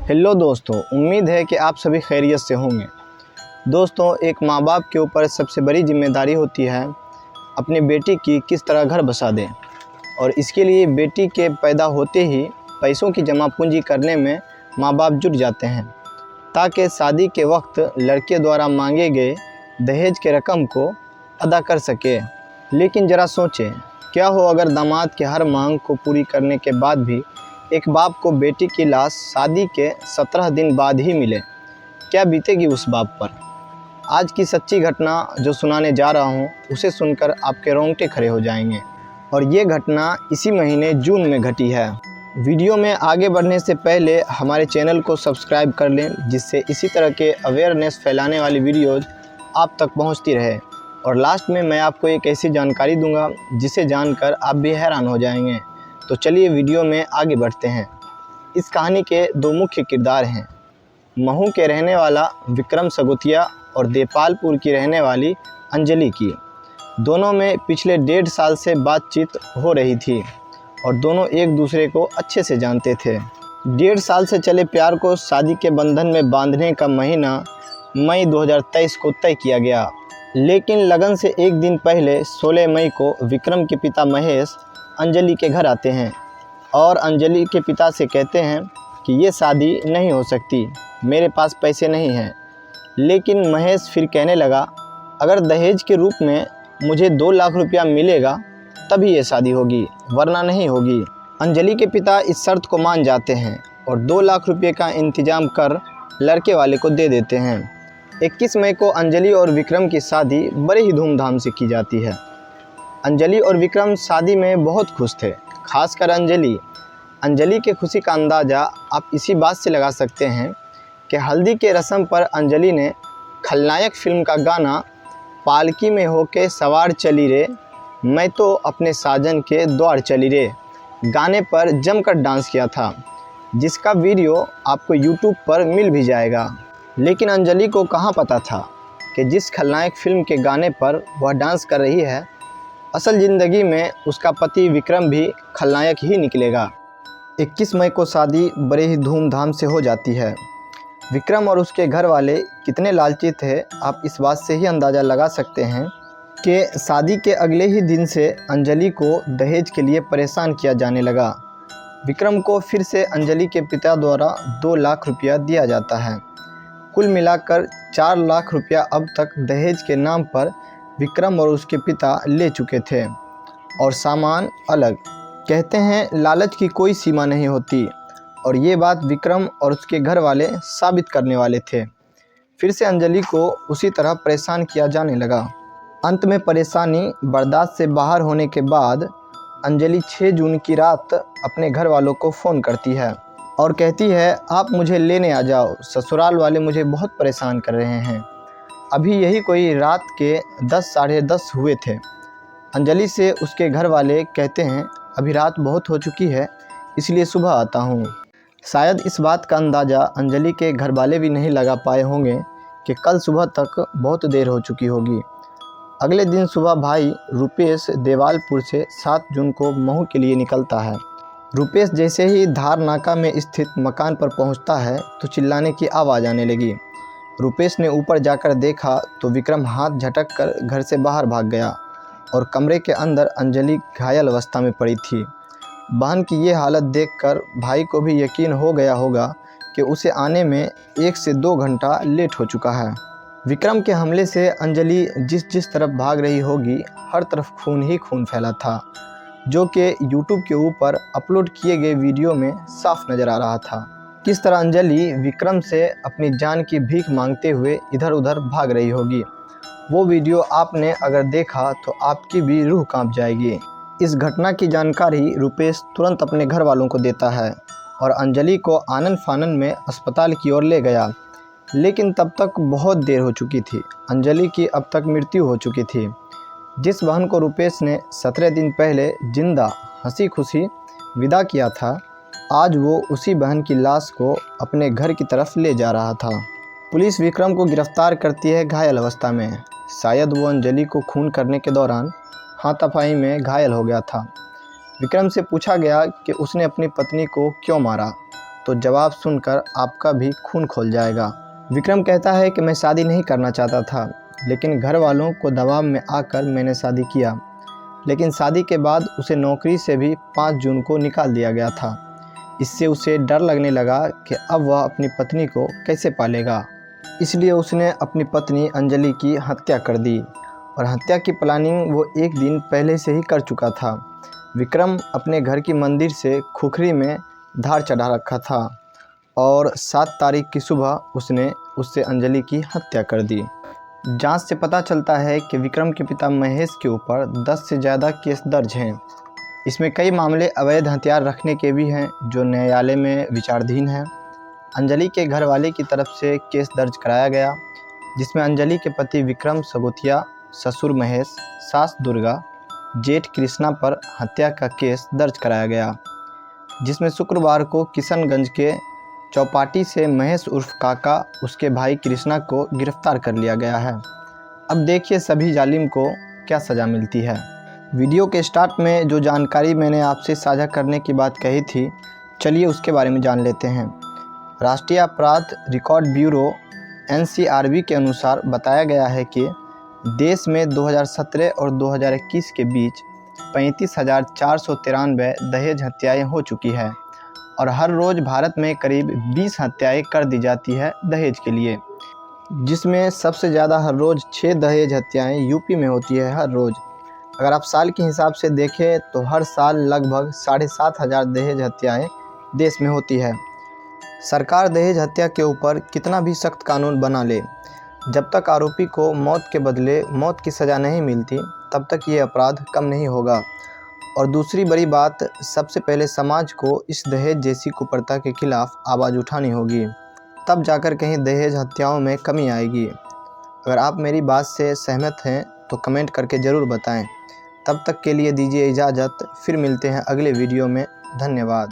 Hello दोस्तों, उम्मीद है कि आप सभी खैरियत से होंगे। दोस्तों, एक माँ बाप के ऊपर सबसे बड़ी जिम्मेदारी होती है अपनी बेटी की किस तरह घर बसा दें, और इसके लिए बेटी के पैदा होते ही पैसों की जमा पूंजी करने में माँ बाप जुट जाते हैं ताकि शादी के वक्त लड़के द्वारा मांगे गए दहेज के रकम को अदा कर सके। लेकिन ज़रा सोचें, क्या हो अगर दामाद के हर मांग को पूरी करने के बाद भी एक बाप को बेटी की लाश शादी के 17 दिन बाद ही मिले? क्या बीतेगी उस बाप पर? आज की सच्ची घटना जो सुनाने जा रहा हूँ उसे सुनकर आपके रोंगटे खड़े हो जाएंगे, और ये घटना इसी महीने जून में घटी है। वीडियो में आगे बढ़ने से पहले हमारे चैनल को सब्सक्राइब कर लें, जिससे इसी तरह के अवेयरनेस फैलाने वाली वीडियोज़ आप तक पहुँचती रहे। और लास्ट में मैं आपको एक ऐसी जानकारी दूंगा जिसे जानकर आप भी हैरान हो जाएंगे। तो चलिए वीडियो में आगे बढ़ते हैं। इस कहानी के दो मुख्य किरदार हैं, महू के रहने वाला विक्रम सगोतिया और देपालपुर की रहने वाली अंजलि की। दोनों में पिछले 1.5 साल से बातचीत हो रही थी और दोनों एक दूसरे को अच्छे से जानते थे। 1.5 साल से चले प्यार को शादी के बंधन में बांधने का महीना मई 2023 को तय किया गया। लेकिन लगन से एक दिन पहले 16 मई को विक्रम के पिता महेश अंजलि के घर आते हैं और अंजलि के पिता से कहते हैं कि ये शादी नहीं हो सकती, मेरे पास पैसे नहीं हैं। लेकिन महेश फिर कहने लगा, अगर दहेज के रूप में मुझे 2 लाख रुपया मिलेगा तभी ये शादी होगी, वरना नहीं होगी। अंजलि के पिता इस शर्त को मान जाते हैं और 2 लाख रुपये का इंतजाम कर लड़के वाले को दे देते हैं। 21 मई को अंजलि और विक्रम की शादी बड़े ही धूमधाम से की जाती है। अंजलि और विक्रम शादी में बहुत खुश थे, खासकर अंजलि के खुशी का अंदाज़ा आप इसी बात से लगा सकते हैं कि हल्दी के रस्म पर अंजलि ने खलनायक फिल्म का गाना पालकी में होके सवार चली रे, मैं तो अपने साजन के द्वार चली रे गाने पर जमकर डांस किया था, जिसका वीडियो आपको यूट्यूब पर मिल भी जाएगा। लेकिन अंजलि को कहाँ पता था कि जिस खलनायक फिल्म के गाने पर वह डांस कर रही है, असल ज़िंदगी में उसका पति विक्रम भी खलनायक ही निकलेगा। 21 मई को शादी बड़े ही धूमधाम से हो जाती है। विक्रम और उसके घर वाले कितने लालची थे, आप इस बात से ही अंदाज़ा लगा सकते हैं कि शादी के अगले ही दिन से अंजलि को दहेज के लिए परेशान किया जाने लगा। विक्रम को फिर से अंजलि के पिता द्वारा 2 लाख रुपया दिया जाता है। कुल मिलाकर 4 लाख रुपया अब तक दहेज के नाम पर विक्रम और उसके पिता ले चुके थे, और सामान अलग। कहते हैं लालच की कोई सीमा नहीं होती, और ये बात विक्रम और उसके घर वाले साबित करने वाले थे। फिर से अंजलि को उसी तरह परेशान किया जाने लगा। अंत में परेशानी बर्दाश्त से बाहर होने के बाद अंजलि 6 जून की रात अपने घर वालों को फ़ोन करती है और कहती है, आप मुझे लेने आ जाओ, ससुराल वाले मुझे बहुत परेशान कर रहे हैं। अभी यही कोई रात के 10 साढ़े 10 हुए थे। अंजलि से उसके घर वाले कहते हैं, अभी रात बहुत हो चुकी है, इसलिए सुबह आता हूँ। शायद इस बात का अंदाज़ा अंजलि के घर वाले भी नहीं लगा पाए होंगे कि कल सुबह तक बहुत देर हो चुकी होगी। अगले दिन सुबह भाई रुपेश देवालपुर से 7 जून को महू के लिए निकलता है। रुपेश जैसे ही धार नाका में स्थित मकान पर पहुँचता है तो चिल्लाने की आवाज़ आने लगी। रुपेश ने ऊपर जाकर देखा तो विक्रम हाथ झटक कर घर से बाहर भाग गया और कमरे के अंदर अंजलि घायल अवस्था में पड़ी थी। बहन की ये हालत देखकर भाई को भी यकीन हो गया होगा कि उसे आने में 1 से 2 घंटा लेट हो चुका है। विक्रम के हमले से अंजलि जिस तरफ भाग रही होगी, हर तरफ खून ही खून फैला था, जो कि यूट्यूब के ऊपर अपलोड किए गए वीडियो में साफ नज़र आ रहा था। किस तरह अंजलि विक्रम से अपनी जान की भीख मांगते हुए इधर उधर भाग रही होगी। वो वीडियो आपने अगर देखा तो आपकी भी रूह कांप जाएगी। इस घटना की जानकारी रुपेश तुरंत अपने घर वालों को देता है और अंजलि को आनन फानन में अस्पताल की ओर ले गया। लेकिन तब तक बहुत देर हो चुकी थी। अंजलि की अब तक मृत्यु हो चुकी थी। जिस बहन को रुपेश ने 17 दिन पहले जिंदा हंसी खुशी विदा किया था, आज वो उसी बहन की लाश को अपने घर की तरफ ले जा रहा था। पुलिस विक्रम को गिरफ्तार करती है घायल अवस्था में। शायद वो अंजलि को खून करने के दौरान हाथापाई में घायल हो गया था। विक्रम से पूछा गया कि उसने अपनी पत्नी को क्यों मारा। तो जवाब सुनकर आपका भी खून खौल जाएगा। विक्रम कहता है कि मैं शादी नहीं करना चाहता था, लेकिन घर वालों को दबाव में आकर मैंने शादी किया। लेकिन शादी के बाद उसे नौकरी से भी 5 जून को निकाल दिया गया था। इससे उसे डर लगने लगा कि अब वह अपनी पत्नी को कैसे पालेगा। इसलिए उसने अपनी पत्नी अंजलि की हत्या कर दी और हत्या की प्लानिंग वो एक दिन पहले से ही कर चुका था। विक्रम अपने घर की मंदिर से खुखरी में धार चढ़ा रखा था और 7 तारीख की सुबह उसने उससे अंजलि की हत्या कर दी। जांच से पता चलता है कि विक्रम के पिता महेश के ऊपर 10 से ज़्यादा केस दर्ज हैं। इसमें कई मामले अवैध हथियार रखने के भी हैं जो न्यायालय में विचाराधीन हैं। अंजलि के घर वाले की तरफ से केस दर्ज कराया गया, जिसमें अंजलि के पति विक्रम सगोथिया, ससुर महेश, सास दुर्गा, जेठ कृष्णा पर हत्या का केस दर्ज कराया गया, जिसमें शुक्रवार को किशनगंज के चौपाटी से महेश उर्फ काका उसके भाई कृष्णा को गिरफ्तार कर लिया गया है। अब देखिए सभी जालिम को क्या सज़ा मिलती है। वीडियो के स्टार्ट में जो जानकारी मैंने आपसे साझा करने की बात कही थी, चलिए उसके बारे में जान लेते हैं। राष्ट्रीय अपराध रिकॉर्ड ब्यूरो NCRB के अनुसार बताया गया है कि देश में 2017 और 2021 के बीच 35,493 दहेज हत्याएं हो चुकी है और हर रोज़ भारत में करीब 20 हत्याएं कर दी जाती है दहेज के लिए, जिसमें सबसे ज़्यादा हर रोज़ 6 दहेज हत्याएं यूपी में होती है हर रोज़। अगर आप साल के हिसाब से देखें तो हर साल लगभग 7,500 दहेज हत्याएं देश में होती है। सरकार दहेज हत्या के ऊपर कितना भी सख्त कानून बना ले, जब तक आरोपी को मौत के बदले मौत की सज़ा नहीं मिलती तब तक ये अपराध कम नहीं होगा। और दूसरी बड़ी बात, सबसे पहले समाज को इस दहेज जैसी कुप्रथा के खिलाफ आवाज़ उठानी होगी, तब जाकर कहीं दहेज हत्याओं में कमी आएगी। अगर आप मेरी बात से सहमत हैं तो कमेंट करके ज़रूर बताएं। तब तक के लिए दीजिए इजाज़त, फिर मिलते हैं अगले वीडियो में। धन्यवाद।